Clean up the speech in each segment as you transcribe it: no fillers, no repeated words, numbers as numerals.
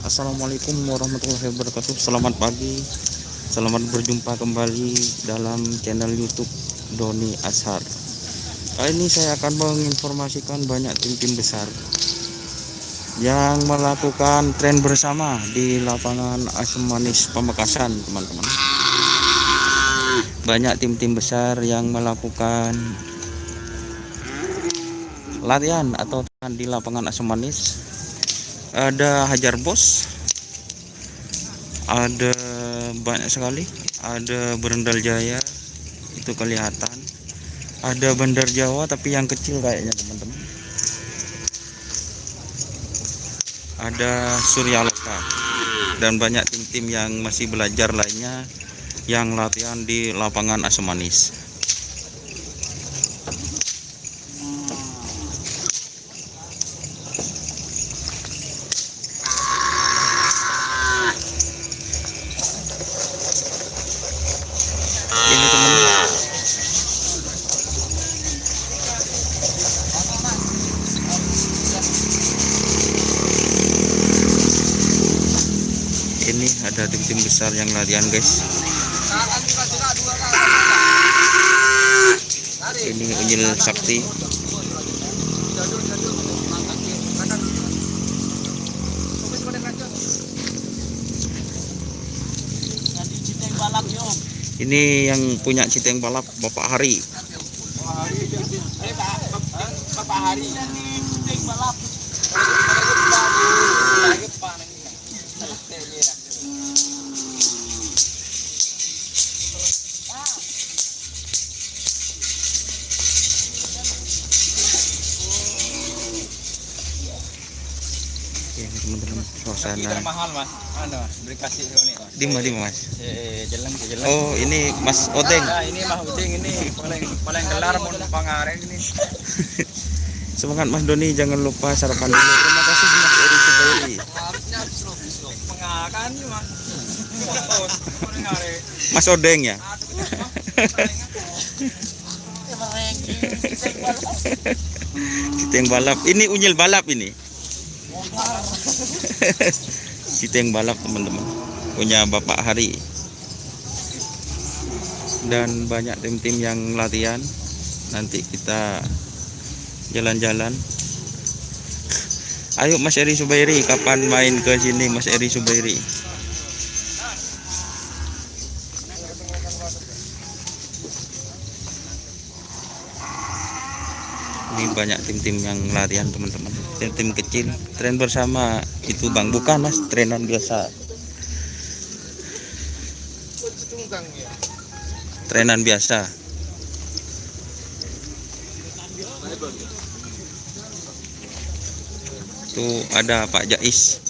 Assalamualaikum warahmatullahi wabarakatuh. Selamat pagi, selamat berjumpa kembali dalam channel YouTube Doni Ashar. Kali ini saya akan menginformasikan banyak tim-tim besar yang melakukan tren bersama di lapangan Asam Manis Pamekasan, teman-teman. Banyak tim-tim besar yang melakukan latihan atau di lapangan Asam Manis. Ada Hajar Bos, ada banyak sekali, ada Berendal Jaya, itu kelihatan, ada Bandar Jawa tapi yang kecil kayaknya, teman-teman. Ada Surya Loka dan banyak tim-tim yang masih belajar lainnya yang latihan di lapangan Asam Manis. Ini teman-teman, ini ada tim-tim besar yang latihan, guys. Ini Unyil Sakti. Ini yang punya Citeng Balap, Bapak Hari. Bapak Hari. Ya, teman-teman, suasana Mahal mas, mana mas? Beri kasih ini mas. di Mas. Jalan. Oh, ini Mas Odeng. Nah, ini Mas Uding ini paling gelar mau pangareng ini. Semangat Mas Doni, jangan lupa sarapan dulu. Terima kasih Mas Eri Subairi. Pengakan mas. Mas Odeng ya. Citeng Balap. Ini Unyil Balap ini. Citeng Balap, teman-teman, punya Bapak Hari. Dan banyak tim-tim yang latihan. Nanti kita jalan-jalan. Ayo Mas Eri Subairi, kapan main ke sini Mas Eri Subairi? Ini banyak tim-tim yang latihan, teman-teman. Tim-tim kecil, tren bersama itu Bang, bukan Mas, trenan biasa. Trenan biasa. Tuh ada Pak Jais.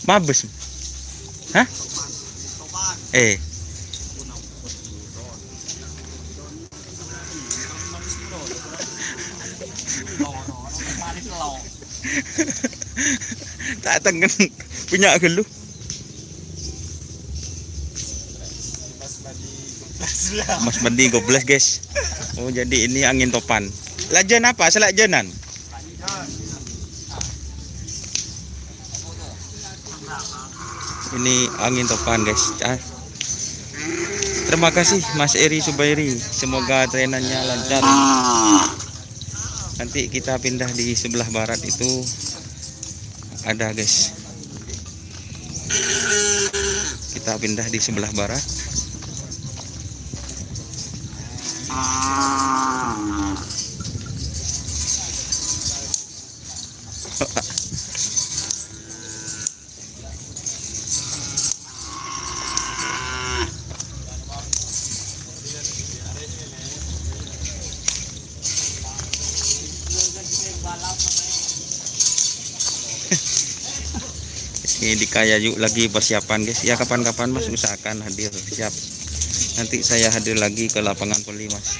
Mabes. Hah? Tak tengen punya gelu. Mas Bandi gobles, guys. Oh, jadi ini angin topan. Lajan apa? Selakjanan. Ini angin topan, guys. Terima kasih Mas Eri Subairi. Semoga trenannya lancar. Nanti kita pindah di sebelah barat itu ada, guys. Kita pindah di sebelah barat. Ini di Kayayu lagi persiapan, guys. Ya, kapan-kapan Mas usahakan hadir, siap. Nanti saya hadir lagi ke lapangan poli, Mas.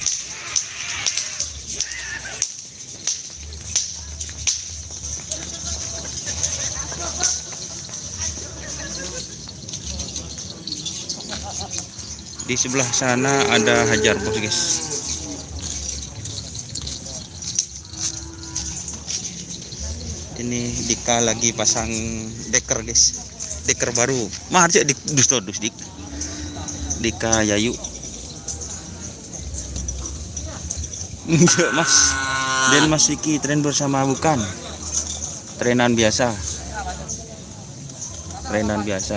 Di sebelah sana ada Hajar Bos guys. Ini Dika lagi pasang deker guys, deker baru. Mahar sih dik dus dik. Dika Yayu. Enggak mas. Dan Mas Vicky tren bersama bukan? Trenan biasa. Trenan biasa.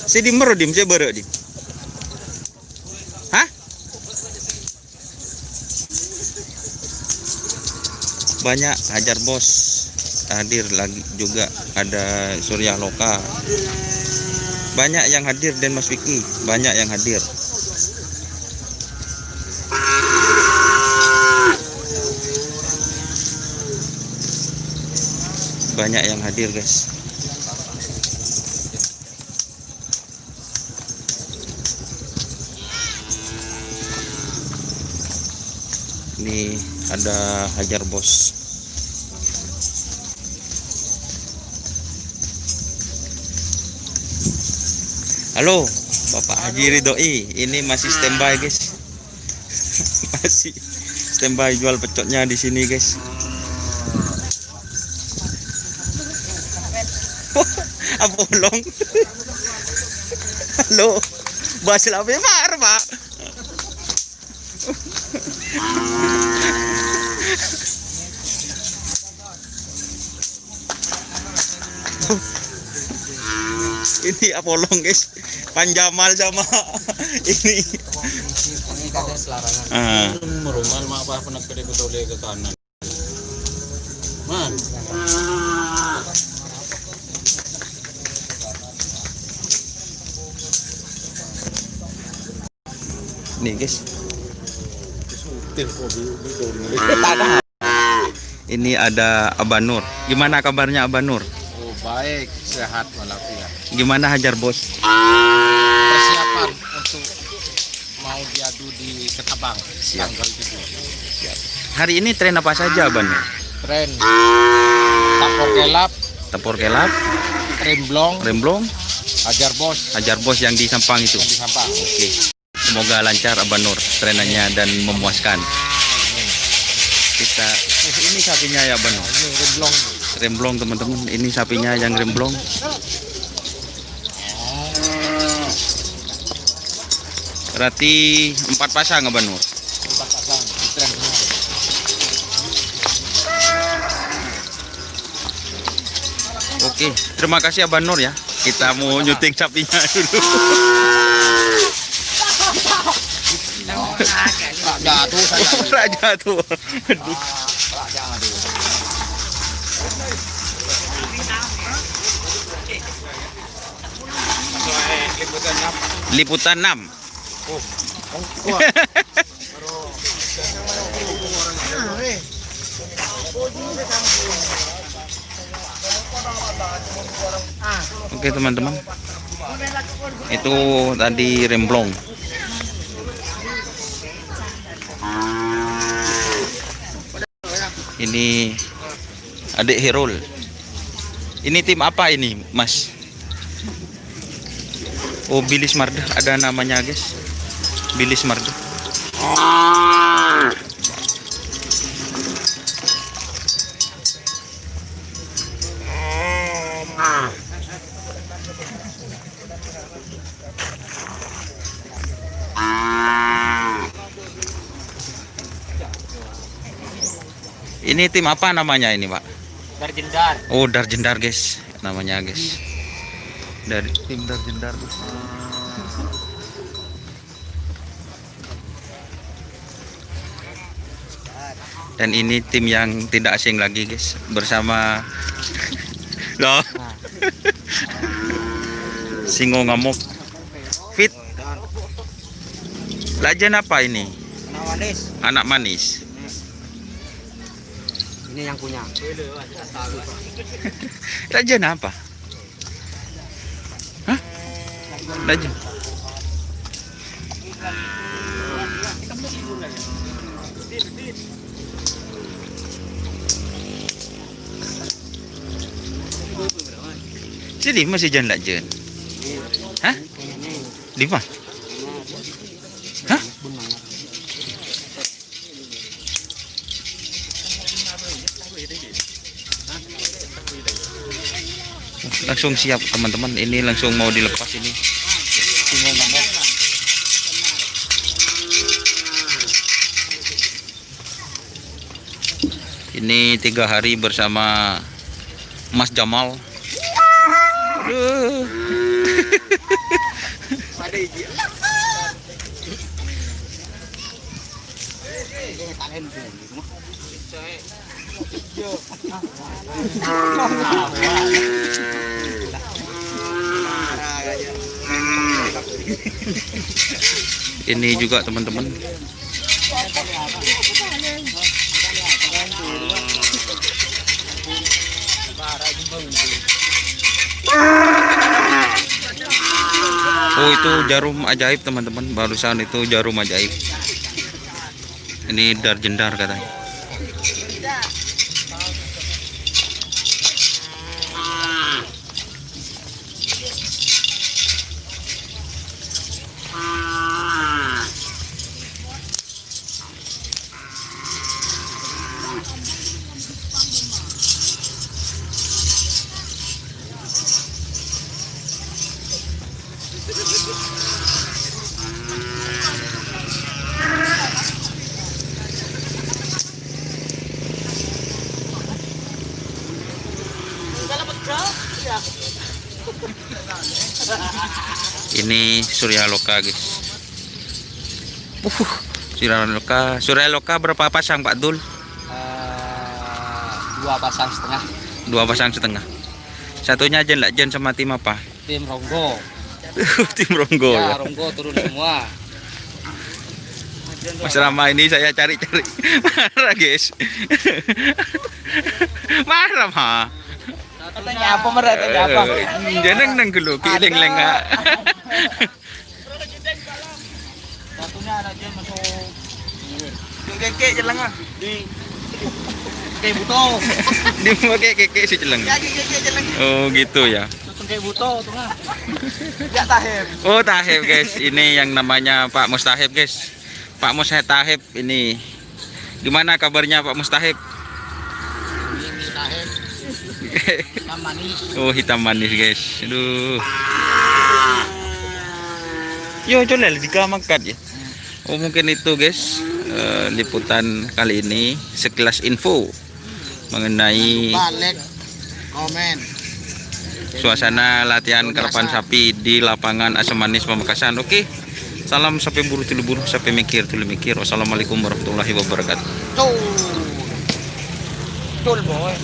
Si dimmer dim saya baru dim. Hah? Banyak Hajar Bos hadir lagi juga, ada Surya Loka. Banyak yang hadir dan Mas Vicky, banyak yang hadir. Banyak yang hadir guys. Ini ada Hajar Bos. Halo Bapak Haji Ridhoi, ini masih standby guys. Masih standby jual pecotnya di sini guys. Apa ulong? Halo, bahasa apa Pak? Ini Apolong guys, Panjamal sama ini. Merumal mak apa nak kede betole ke kanan. Man. Nih guys. Ini ada Abanur. Gimana kabarnya Abanur? Oh, baik, sehat walafiat. Gimana Hajar Bos? Persiapan untuk mau diadu di Ketabang tanggal 7. Hari ini tren apa saja Abanur? Tren tapor kelap, remblong, Hajar Bos yang di Sampang itu. yang di Sampang. Oke. Semoga lancar Abanur trenannya dan memuaskan. Kita ini sapinya ya Abanur. Ini Remblong teman-teman, ini sapinya yang remblong. Berarti 4 pasang Abanur. 4 pasang di tren semua. Oke, terima kasih Abanur ya. Kita mau nyuting sapinya dulu. Jatuh saya. Raja tuh. Aduh. Liputan 6. Oke teman-teman, itu tadi remblong. Ini adik Herul. Ini tim apa ini Mas? Oh, Bilis Marda, ada namanya guys. Bilis Marda. Ini tim apa namanya ini Pak? Darjendar. Oh, Darjendar guys, namanya guys. Dari tim Darjendar guys. Dan ini tim yang tidak asing lagi guys, bersama loh. Singo Ngamuk. Fit. Lajan apa ini? Anak manis. Anak manis. Ini yang punya. Rajan apa? Hah? Rajan. Jadi masih jalan Rajan. Hah? Di mana? Hah? Langsung siap teman-teman, ini langsung mau dilepas ini. Ini 3 hari bersama Mas Jamal. Aduh. Ini juga teman-teman. Oh, itu jarum ajaib teman-teman. Barusan itu jarum ajaib. Ini darjendar katanya. Ini Surya Loka guys. Surya Loka berapa pasang Pak Dul? 2 pasang setengah. 2 pasang setengah. Satunya Jen Jen sama tim apa? Tim Ronggo. Tim Ronggo ya. Ronggo turun semua. Mas Rama ini saya cari-cari. Marah guys. Marah mah. Tanya apa mereka tanya apa? Jangan nang dulu kiling lengah. Satunya ada dia masuk. Yung keke jalan ah. Di kayak buto. Dia pakai keke si celeng. Ya keke jalan. Oh gitu ya. Tutung kayak buto tuh ah. Ya tahib. Oh Tahib guys, ini yang namanya Pak Mustahib guys. Pak Mustahib ini. Gimana kabarnya Pak Mustahib? Ini tahib. Hitam manis. Oh hitam manis guys. Aduh. Yo coba dikamangkat ya. Oh mungkin itu guys liputan kali ini sekilas info mengenai Balik komen. suasana latihan karapan sapi di lapangan Asam Manis Pamekasan. Oke. Salam sampai buru tulu buru sampai mikir tulu mikir. Wassalamualaikum warahmatullahi wabarakatuh. Tuh boy.